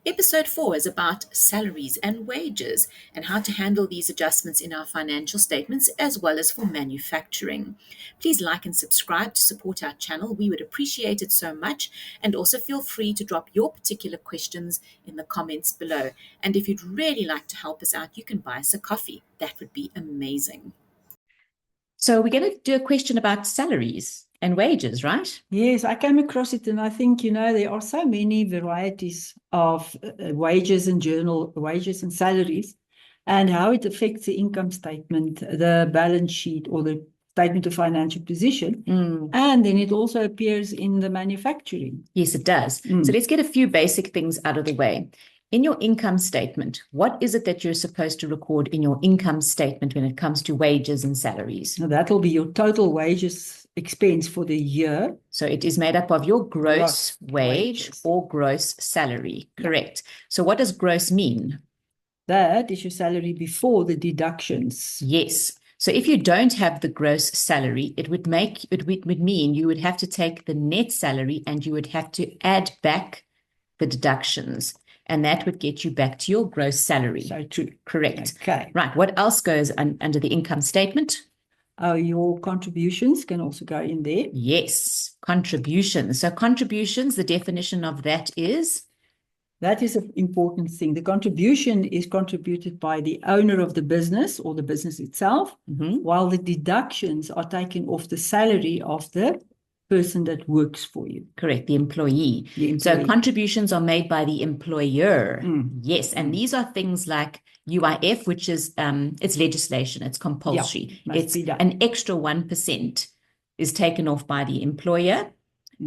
Episode 4 is about salaries and wages and how to handle these adjustments in our financial statements as well as for manufacturing. Please like and subscribe to support our channel. We would appreciate it so much. And also feel free to drop your particular questions in the comments below. And if you'd really like to help us out, you can buy us a coffee. That would be amazing. So we're going to do a question about salaries and wages, right? Yes, I came across it and I think, there are so many varieties of wages and salaries and how it affects the income statement, the balance sheet or the statement of financial position. And then it also appears in the manufacturing. Yes, it does. So let's get a few basic things out of the way. In your income statement, what is it that you're supposed to record in your income statement when it comes to wages and salaries? Now that will be your total wages expense for the year. So it is made up of your gross wage or gross salary, correct? So what does gross mean? That is your salary before the deductions. Yes. So if you don't have the gross salary, it would mean you would have to take the net salary and you would have to add back the deductions. And that would get you back to your gross salary. So true. Correct. Okay. Right. What else goes under the income statement? Your contributions can also go in there. Yes, contributions. So contributions, the definition of that is? That is an important thing. The contribution is contributed by the owner of the business or the business itself, while the deductions are taken off the salary of the person that works for you. Correct, the employee. So contributions are made by the employer. Yes, and these are things like UIF, which is it's legislation, it's compulsory. It's an extra 1% is taken off by the employer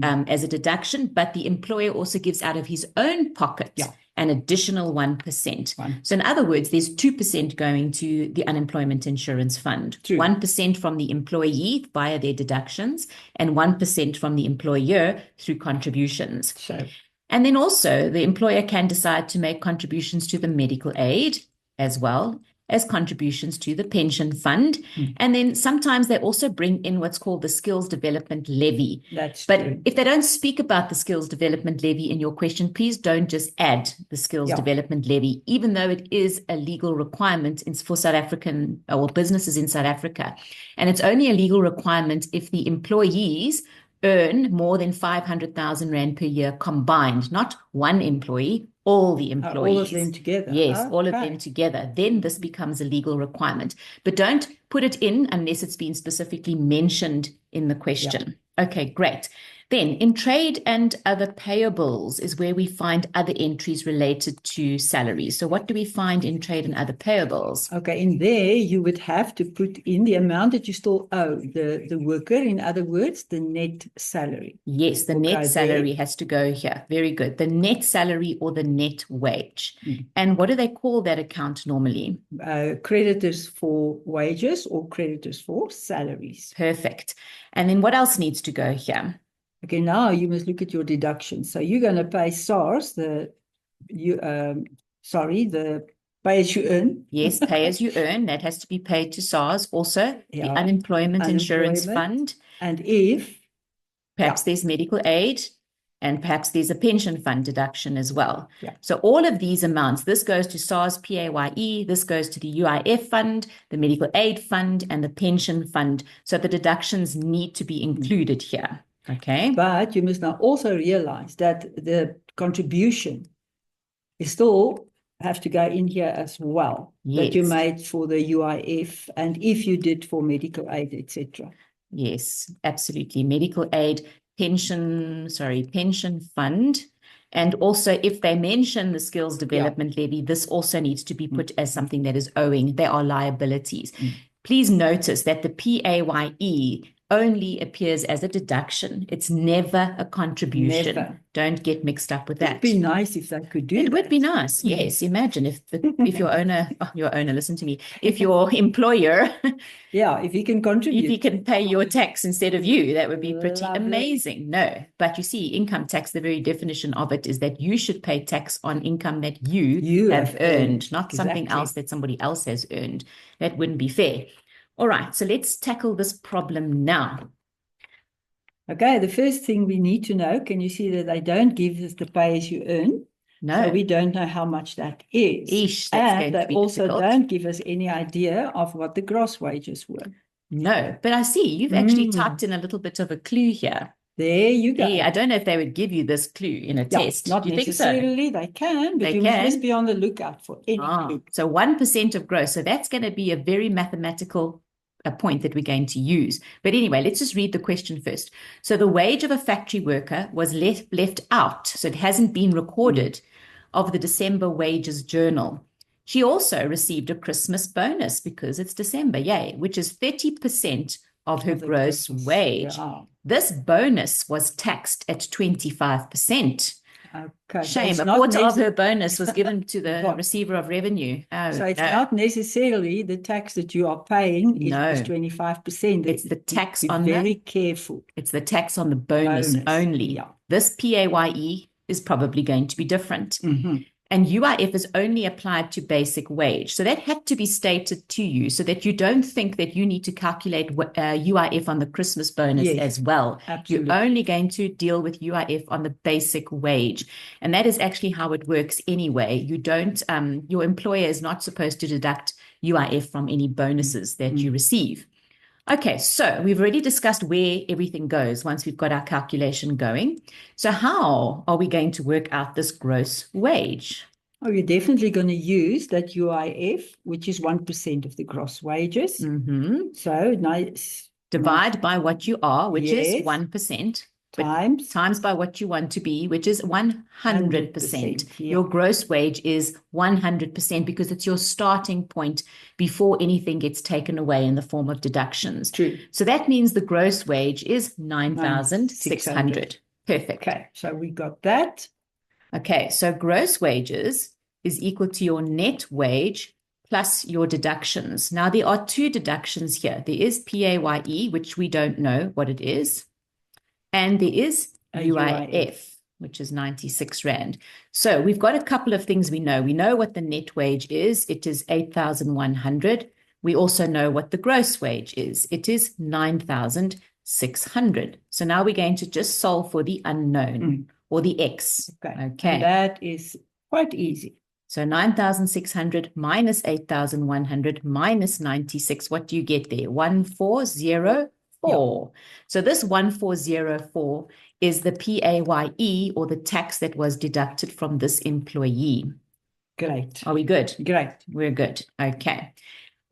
as a deduction, but the employer also gives out of his own pocket an additional 1%. So in other words, there's 2% going to the unemployment insurance fund, 1% from the employee via their deductions, and 1% from the employer through contributions. And then also the employer can decide to make contributions to the medical aid as well as contributions to the pension fund. And then sometimes they also bring in what's called the skills development levy. But if they don't speak about the skills development levy in your question, please don't just add the skills development levy, even though it is a legal requirement for South African or businesses in South Africa. And it's only a legal requirement if the employees earn more than 500,000 Rand per year combined, not one employee, all the employees. All of them together. Yes, all of them together. Then this becomes a legal requirement. But don't put it in unless it's been specifically mentioned in the question. Okay, great. Then in trade and other payables is where we find other entries related to salaries. So what do we find in trade and other payables? Okay, in there you would have to put in the amount that you still owe the worker, in other words, the net salary. Yes, the net salary has to go here. Very good. The net salary or the net wage. And what do they call that account normally? Creditors for wages or creditors for salaries. Perfect. And then what else needs to go here? Okay, now you must look at your deductions. So you're going to pay SARS, the pay as you earn. Yes, pay as you earn. That has to be paid to SARS. Also, the unemployment insurance fund. And if perhaps there's medical aid, and perhaps there's a pension fund deduction as well. So all of these amounts, this goes to SARS PAYE, this goes to the UIF fund, the medical aid fund, and the pension fund. So the deductions need to be included here. Okay. But you must now also realize that the contribution is still have to go in here as well. That you made for the UIF and if you did for medical aid, etc. Yes, absolutely. Medical aid, pension fund. And also if they mention the skills development levy, this also needs to be put as something that is owing. They are liabilities. Please notice that the PAYE only appears as a deduction. It's never a contribution. Never. Don't get mixed up with that. It'd be nice if they could do it. It would be nice. Yes. Imagine if your owner, listen to me, if your employer, if he can contribute, if he can pay your tax instead of you, that would be pretty amazing. No, but you see, income tax, the very definition of it is that you should pay tax on income that you have earned, not something else that somebody else has earned. That wouldn't be fair. All right, so let's tackle this problem now. Okay, the first thing we need to know, can you see that they don't give us the pay as you earn? No. So we don't know how much that is. Eesh, that's and going to they be also difficult. don't give us any idea of what the gross wages were. No, but I see you've actually typed in a little bit of a clue here. There you go. I don't know if they would give you this clue in a test. Not Do you necessarily. think so? They can, but They you can. must be on the lookout for any clue. So 1% of gross. So that's going to be a very mathematical point that we're going to use. But anyway, let's just read the question first. So the wage of a factory worker was left out. So it hasn't been recorded of the December wages journal. She also received a Christmas bonus because it's December, yay, which is 30% of her gross wage. Yeah. This bonus was taxed at 25%. Okay. Shame, a quarter of her bonus was given to the receiver of revenue. So it's not necessarily the tax that you are paying is 25%. It's the tax on very careful. It's the tax on the bonus only. Yeah. This PAYE is probably going to be different. And UIF is only applied to basic wage. So that had to be stated to you so that you don't think that you need to calculate UIF on the Christmas bonus as well. Absolutely. You're only going to deal with UIF on the basic wage. And that is actually how it works anyway. You don't, your employer is not supposed to deduct UIF from any bonuses that you receive. Okay, so we've already discussed where everything goes once we've got our calculation going. So how are we going to work out this gross wage? Oh, you're definitely going to use that UIF, which is 1% of the gross wages. So divide by what you are, which is 1%. Times by what you want to be, which is 100%. Your gross wage is 100% because it's your starting point before anything gets taken away in the form of deductions. True. So that means the gross wage is 9,600. Perfect. Okay, so we got that. Okay, so gross wages is equal to your net wage plus your deductions. Now, there are two deductions here. There is PAYE, which we don't know what it is. And there is UIF, which is 96 Rand. So we've got a couple of things we know. We know what the net wage is. It is 8,100. We also know what the gross wage is. It is 9,600. So now we're going to just solve for the unknown or the X. Okay. And that is quite easy. So 9,600 minus 8,100 minus 96. What do you get there? 1,404. So this 1,404 is the PAYE or the tax that was deducted from this employee. Great. Are we good? Great. We're good. Okay.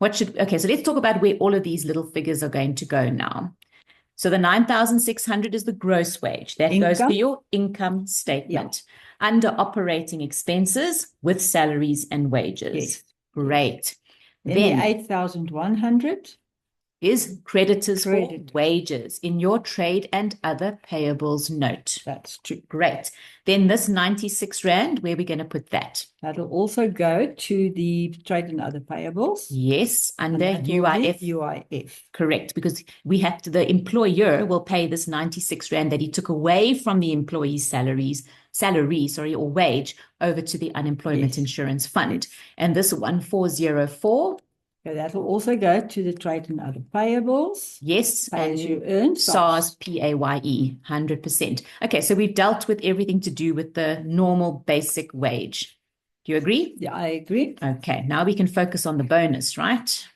So let's talk about where all of these little figures are going to go now. So the 9,600 is the gross wage. That goes for your income statement. Under operating expenses with salaries and wages. Yes. Great. Then the 8,100 is creditors for wages in your trade and other payables note. That's true. Great. Then this 96 Rand, where are we going to put that? That'll also go to the trade and other payables. Yes, under UIF. UIF. Correct, because the employer will pay this 96 Rand that he took away from the employee's salary, or wage over to the unemployment insurance fund. And this 1,404. So that'll also go to the trade and other payables. Yes. Pay as you earn. SARS, PAYE, 100%. Okay, so we've dealt with everything to do with the normal basic wage. Do you agree? Yeah, I agree. Okay, now we can focus on the bonus, right?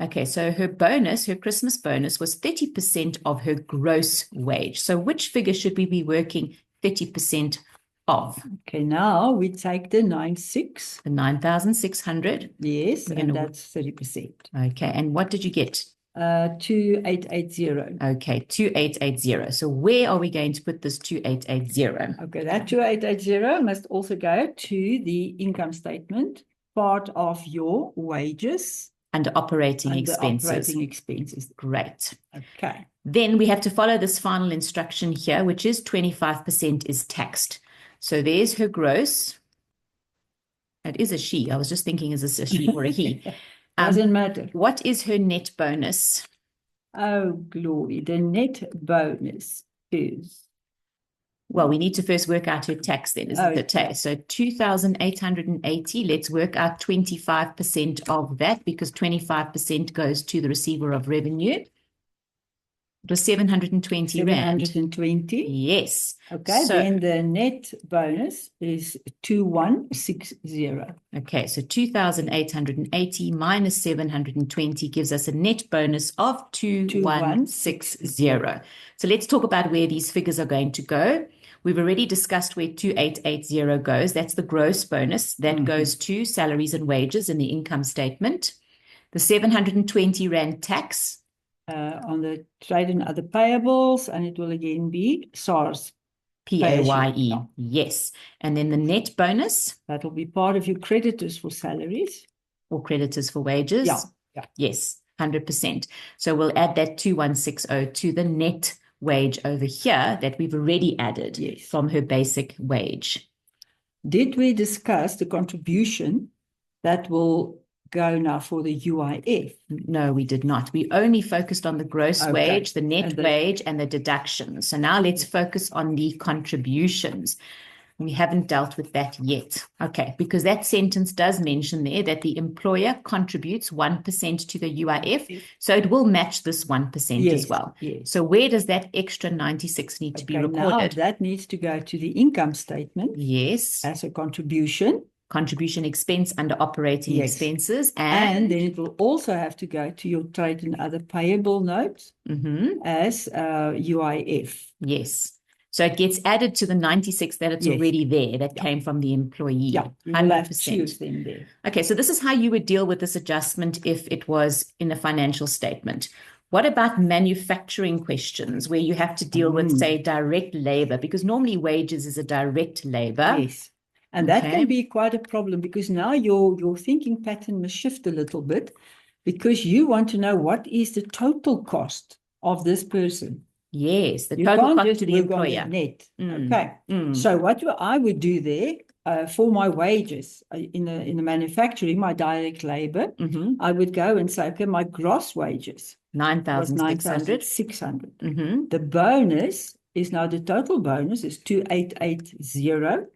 Okay, so her Christmas bonus was 30% of her gross wage. So which figure should we be working 30% of? Okay, now we take the 96. The 9,600. Yes, and that's 30%. Okay, and what did you get? 2880. Okay, 2880. So where are we going to put this 2880? Okay, that 2880 must also go to the income statement, part of your wages. Under operating expenses. Operating expenses. Great. Okay. Then we have to follow this final instruction here, which is 25% is taxed. So there's her gross. It is a she. I was just thinking, is this a she or a he? Doesn't matter. What is her net bonus? Oh, glory. The net bonus is... Well, we need to first work out her tax then, isn't it? Okay. So 2,880, let's work out 25% of that because 25% goes to the receiver of revenue. It was 720 rand. 720. Yes. Okay, so then the net bonus is 2160. Okay, so 2,880 minus 720 gives us a net bonus of 2160. So let's talk about where these figures are going to go. We've already discussed where 2880 goes. That's the gross bonus. That goes to salaries and wages in the income statement. The 720 rand tax. On the trade and other payables, and it will again be SARS. PAYE, yes. And then the net bonus. That will be part of your creditors for salaries. Or creditors for wages. Yeah. Yes, 100%. So we'll add that 2160 to the net wage over here that we've already added from her basic wage. Did we discuss the contribution that will go now for the UIF? No, we did not. We only focused on the gross wage, the net wage, and the deductions. So now let's focus on the contributions. We haven't dealt with that yet. Okay, because that sentence does mention there that the employer contributes 1% to the UIF, so it will match this 1% as well. Yes. So where does that extra 96 need to be recorded? Now that needs to go to the income statement. Yes. As a contribution. Contribution expense under operating expenses. And then it will also have to go to your trade and other payable notes as UIF. Yes. So it gets added to the 96 that it's already there, that came from the employee. Yeah, you will have to choose them there. Okay, so this is how you would deal with this adjustment if it was in a financial statement. What about manufacturing questions where you have to deal with, say, direct labor? Because normally wages is a direct labor. Yes. And that can be quite a problem because now your thinking pattern must shift a little bit because you want to know what is the total cost of this person. Yes, the total cost to the employer. Net. Okay. So what I would do there for my wages in the manufacturing, my direct labor, I would go and say, okay, my gross wages 9,600. 9,600. The bonus is now the total bonus is 2,880.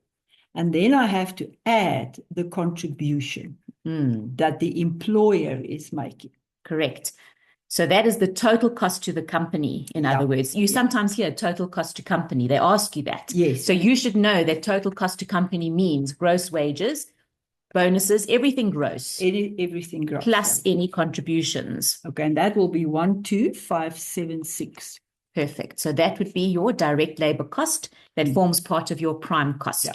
And then I have to add the contribution that the employer is making. Correct. So that is the total cost to the company, in other words. You sometimes hear total cost to company. They ask you that. Yes. So you should know that total cost to company means gross wages, bonuses, everything gross. Everything gross. Plus any contributions. Okay, and that will be 12,576. Perfect. So that would be your direct labor cost that forms part of your prime cost. Yeah.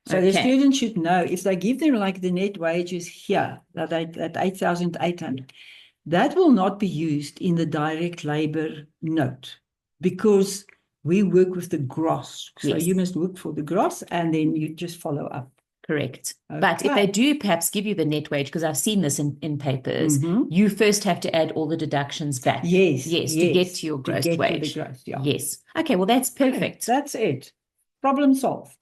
So the students should know if they give them like the net wages here, that 8,800, that will not be used in the direct labor note because we work with the gross. So you must look for the gross and then you just follow up. Correct. Okay. But if they do perhaps give you the net wage, because I've seen this in papers, you first have to add all the deductions back. Yes. To get to your gross wage. To the gross, Yes. Okay, well, that's perfect. That's it. Problem solved.